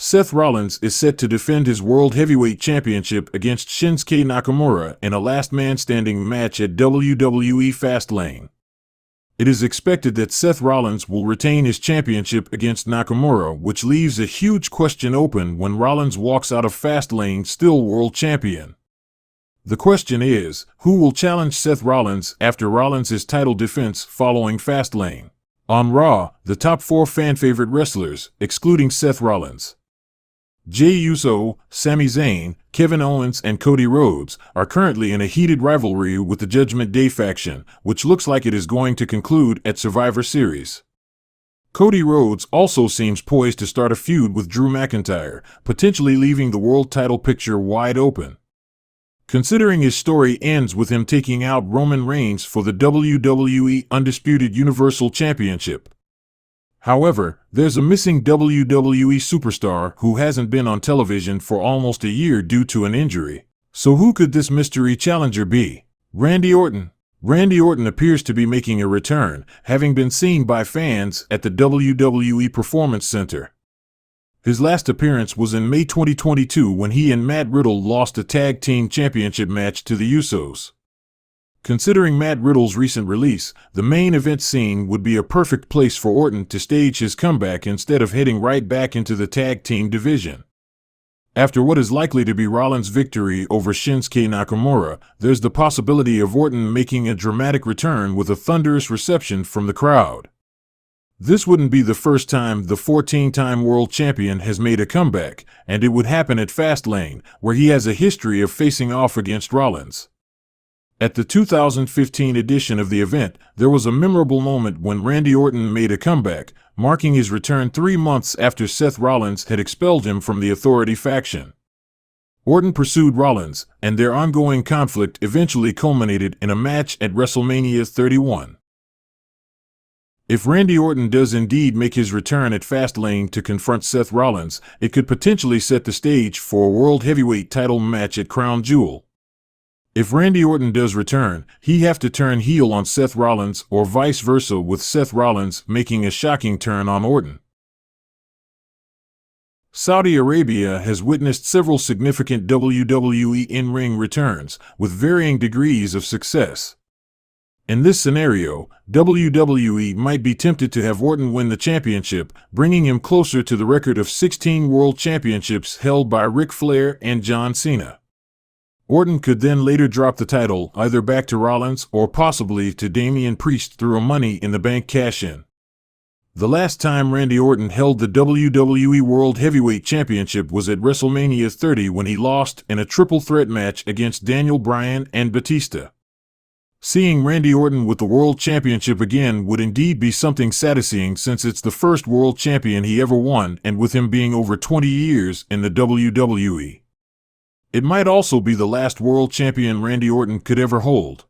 Seth Rollins is set to defend his World Heavyweight Championship against Shinsuke Nakamura in a last-man-standing match at WWE Fastlane. It is expected that Seth Rollins will retain his championship against Nakamura, which leaves a huge question open when Rollins walks out of Fastlane still world champion. The question is, who will challenge Seth Rollins after Rollins' title defense following Fastlane? On Raw, the top 4 fan-favorite wrestlers, excluding Seth Rollins, Jey Uso, Sami Zayn, Kevin Owens, and Cody Rhodes, are currently in a heated rivalry with the Judgment Day faction, which looks like it is going to conclude at Survivor Series. Cody Rhodes also seems poised to start a feud with Drew McIntyre, potentially leaving the world title picture wide open. Considering his story ends with him taking out Roman Reigns for the WWE Undisputed Universal Championship. However, there's a missing WWE superstar who hasn't been on television for almost a year due to an injury. So who could this mystery challenger be? Randy Orton. Randy Orton appears to be making a return, having been seen by fans at the WWE Performance Center. His last appearance was in May 2022 when he and Matt Riddle lost a tag team championship match to the Usos. Considering Matt Riddle's recent release, the main event scene would be a perfect place for Orton to stage his comeback instead of heading right back into the tag team division. After what is likely to be Rollins' victory over Shinsuke Nakamura, there's the possibility of Orton making a dramatic return with a thunderous reception from the crowd. This wouldn't be the first time the 14-time world champion has made a comeback, and it would happen at Fastlane, where he has a history of facing off against Rollins. At the 2015 edition of the event, there was a memorable moment when Randy Orton made a comeback, marking his return 3 months after Seth Rollins had expelled him from the Authority faction. Orton pursued Rollins, and their ongoing conflict eventually culminated in a match at WrestleMania 31. If Randy Orton does indeed make his return at Fastlane to confront Seth Rollins, it could potentially set the stage for a World Heavyweight title match at Crown Jewel. If Randy Orton does return, he'd have to turn heel on Seth Rollins or vice versa, with Seth Rollins making a shocking turn on Orton. Saudi Arabia has witnessed several significant WWE in-ring returns, with varying degrees of success. In this scenario, WWE might be tempted to have Orton win the championship, bringing him closer to the record of 16 world championships held by Ric Flair and John Cena. Orton could then later drop the title either back to Rollins or possibly to Damian Priest through a Money in the Bank cash-in. The last time Randy Orton held the WWE World Heavyweight Championship was at WrestleMania 30 when he lost in a triple threat match against Daniel Bryan and Batista. Seeing Randy Orton with the World Championship again would indeed be something satisfying, since it's the first World Champion he ever won, and with him being over 20 years in the WWE. It might also be the last World Champion Randy Orton could ever hold.